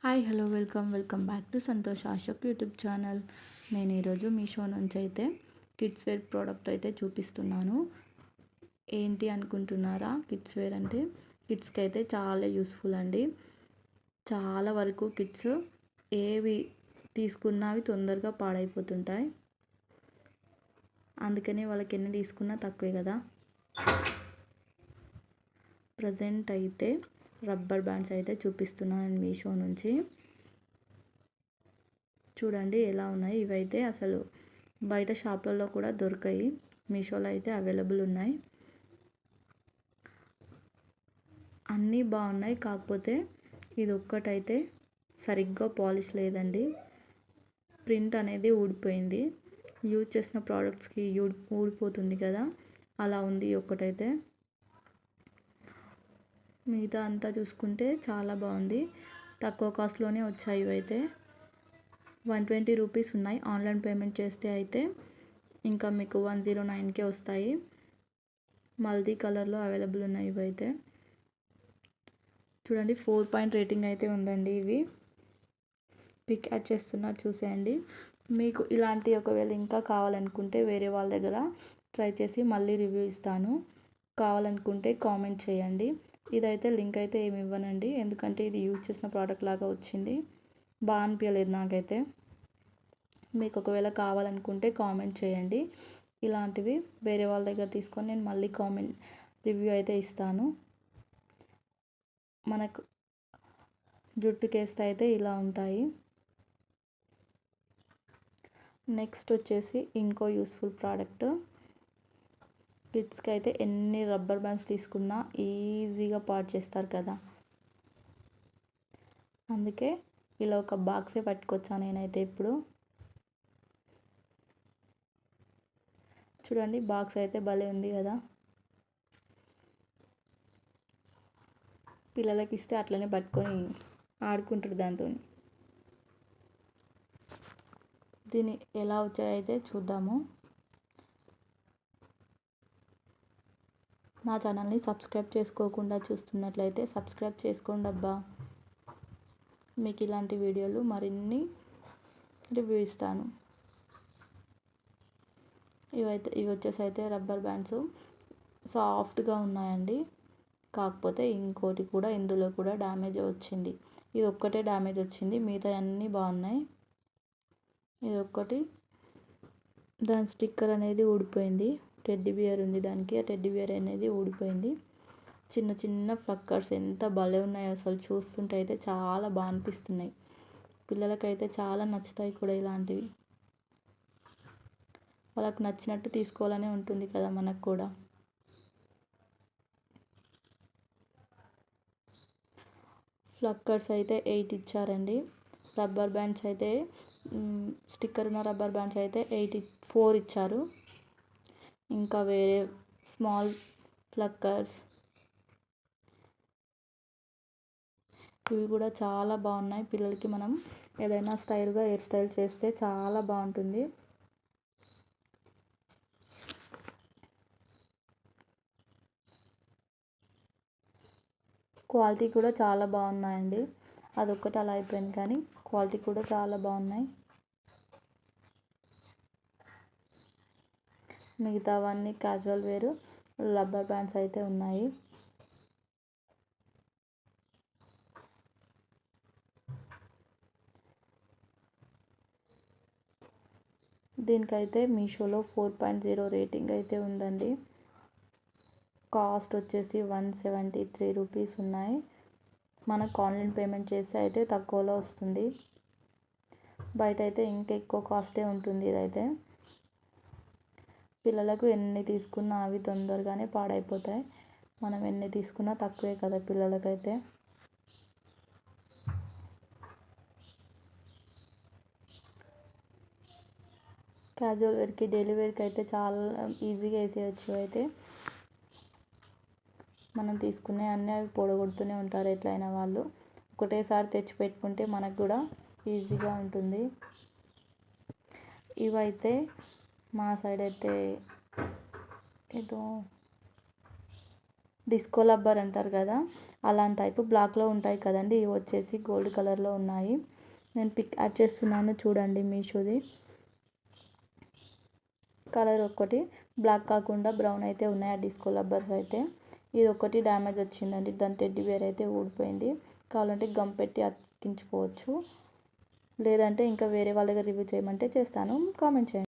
Hi hello welcome back to Santosh Ashok YouTube channel. నేను ఈరోజు మీషో నుంచి అయితే కిడ్స్ వేర్ ప్రోడక్ట్ అయితే చూపిస్తున్నాను. ఏంటి అనుకుంటున్నారా? కిడ్స్ వేర్ అంటే కిడ్స్కి అయితే చాలా యూస్ఫుల్ అండి. చాలా వరకు కిడ్స్ ఏవి తీసుకున్నా అవి తొందరగా పాడైపోతుంటాయి. అందుకని వాళ్ళకి ఎన్ని తీసుకున్నా తక్కువే కదా. ప్రజెంట్ అయితే రబ్బర్ బ్యాండ్స్ అయితే చూపిస్తున్నాను మీషో నుంచి. చూడండి ఎలా ఉన్నాయి. ఇవైతే అసలు బయట షాప్లలో కూడా దొరకాయి, మీషోలో అయితే అవైలబుల్ ఉన్నాయి. అన్నీ బాగున్నాయి, కాకపోతే ఇది ఒక్కటైతే సరిగ్గా పాలిష్ లేదండి. ప్రింట్ అనేది ఊడిపోయింది. యూజ్ చేసిన ప్రోడక్ట్స్కి ఊడిపోతుంది కదా, అలా ఉంది ఒక్కటైతే. మిగతా అంతా చూసుకుంటే చాలా బాగుంది. తక్కువ కాస్ట్లోనే వచ్చాయి. ఇవైతే 120 రూపీస్ ఉన్నాయి. ఆన్లైన్ పేమెంట్ చేస్తే అయితే ఇంకా మీకు 109కే వస్తాయి. మల్టీ కలర్లో అవైలబుల్ ఉన్నాయి. ఇవైతే చూడండి 4 రేటింగ్ అయితే ఉందండి. ఇవి పిక్ యాడ్ చేస్తున్నా, చూసేయండి. మీకు ఇలాంటి ఒకవేళ ఇంకా కావాలనుకుంటే వేరే వాళ్ళ దగ్గర ట్రై చేసి మళ్ళీ రివ్యూ ఇస్తాను. కావాలనుకుంటే కామెంట్ చేయండి. ఇదైతే లింక్ అయితే ఏమి ఇవ్వనండి, ఎందుకంటే ఇది యూజ్ చేసిన ప్రోడక్ట్ లాగా వచ్చింది. బాగా అనిపించలేదు నాకైతే. మీకు ఒకవేళ కావాలనుకుంటే కామెంట్ చేయండి. ఇలాంటివి వేరే వాళ్ళ దగ్గర తీసుకొని నేను మళ్ళీ రివ్యూ అయితే ఇస్తాను. మనకు జుట్టుకేస్తే అయితే ఇలా ఉంటాయి. నెక్స్ట్ వచ్చేసి ఇంకో యూస్ఫుల్ ప్రోడక్ట్. కిడ్స్కి అయితే ఎన్ని రబ్బర్ బ్యాండ్స్ తీసుకున్నా ఈజీగా పాడు చేస్తారు కదా, అందుకే ఇలా ఒక బాక్సే పట్టుకొచ్చాను నేనైతే ఇప్పుడు. చూడండి బాక్స్ అయితే భలే ఉంది కదా. పిల్లలకి ఇస్తే అట్లనే పట్టుకొని ఆడుకుంటారు దాంతో. దీన్ని ఎలా వచ్చాయైతే చూద్దాము. నా ఛానల్ని సబ్స్క్రైబ్ చేసుకోకుండా చూస్తున్నట్లయితే సబ్స్క్రైబ్ చేసుకోండి అబ్బా. మీకు ఇలాంటి వీడియోలు మరిన్ని రివ్యూ ఇస్తాను. ఇవి వచ్చేసి అయితే రబ్బర్ బ్యాండ్స్ సాఫ్ట్గా ఉన్నాయండి. కాకపోతే ఇంకోటి కూడా ఇందులో కూడా డ్యామేజ్ వచ్చింది. ఇది ఒక్కటే డ్యామేజ్ వచ్చింది, మిగతా అన్నీ బాగున్నాయి. ఇది ఒక్కటి దాని స్టిక్కర్ అనేది ఊడిపోయింది. టెడ్డీ బియర్ ఉంది దానికి, ఆ టెడ్డీ బియర్ అనేది ఊడిపోయింది. చిన్న చిన్న ఫ్లక్కర్స్ ఎంత భలే ఉన్నాయో అసలు. చూస్తుంటే అయితే చాలా బాగా అనిపిస్తున్నాయి. పిల్లలకైతే చాలా నచ్చుతాయి కూడా ఇలాంటివి. వాళ్ళకి నచ్చినట్టు తీసుకోవాలనే ఉంటుంది కదా మనకు కూడా. ఫ్లక్కర్స్ అయితే 8 ఇచ్చారండి. రబ్బర్ బ్యాండ్స్ అయితే స్టిక్కర్ ఉన్న రబ్బర్ బ్యాండ్స్ అయితే 4 ఇచ్చారు. ఇంకా వేరే స్మాల్ ఫ్లక్కర్స్ ఇవి కూడా చాలా బాగున్నాయి. పిల్లలకి మనం ఏదైనా స్టైల్గా హెయిర్ స్టైల్ చేస్తే చాలా బాగుంటుంది. క్వాలిటీ కూడా చాలా బాగున్నాయండి. అదొక్కటి అలా అయిపోయింది, కానీ క్వాలిటీ కూడా చాలా బాగున్నాయి. మిగతావన్నీ క్యాజువల్ వేరు రబ్బర్ బ్యాండ్స్ అయితే ఉన్నాయి. దీనికైతే మీషోలో 4.0 రేటింగ్ అయితే ఉందండి. కాస్ట్ వచ్చేసి 173 రూపీస్ ఉన్నాయి. మనకు ఆన్లైన్ పేమెంట్ చేస్తే అయితే తక్కువలో వస్తుంది. బయట అయితే ఇంకా ఎక్కువ కాస్టే ఉంటుంది. ఇదైతే పిల్లలకు ఎన్ని తీసుకున్నా అవి తొందరగానే పాడైపోతాయి. మనం ఎన్ని తీసుకున్నా తక్కువే కదా పిల్లలకైతే. క్యాజువల్ వేర్కి, డైలీ వేర్కి అయితే చాలా ఈజీగా వేసేయచ్చు. అయితే మనం తీసుకునే అన్నీ అవి పొడగొడుతూనే ఉంటారు ఎట్లయినా వాళ్ళు. ఒకటేసారి తెచ్చి పెట్టుకుంటే మనకు కూడా ఈజీగా ఉంటుంది. ఇవైతే మా సైడ్ అయితే ఏదో డిస్కో రబ్బర్ అంటారు కదా, అలాంటి టైపు బ్లాక్లో ఉంటాయి కదండి, ఇవి వచ్చేసి గోల్డ్ కలర్లో ఉన్నాయి. నేను పిక్ యాడ్ చేస్తున్నాను చూడండి మీషోది. కలర్ ఒక్కటి బ్లాక్ కాకుండా బ్రౌన్ అయితే ఉన్నాయి ఆ డిస్కో లబ్బర్స్ అయితే. ఇది ఒకటి డ్యామేజ్ వచ్చిందండి, దాని టెడ్డీ బేర్ అయితే ఊడిపోయింది. కావాలంటే గమ్ పెట్టి అతికించుకోవచ్చు, లేదంటే ఇంకా వేరే వాళ్ళ దగ్గర రివ్యూ చేయమంటే చేస్తాను. కామెంట్ చేయండి.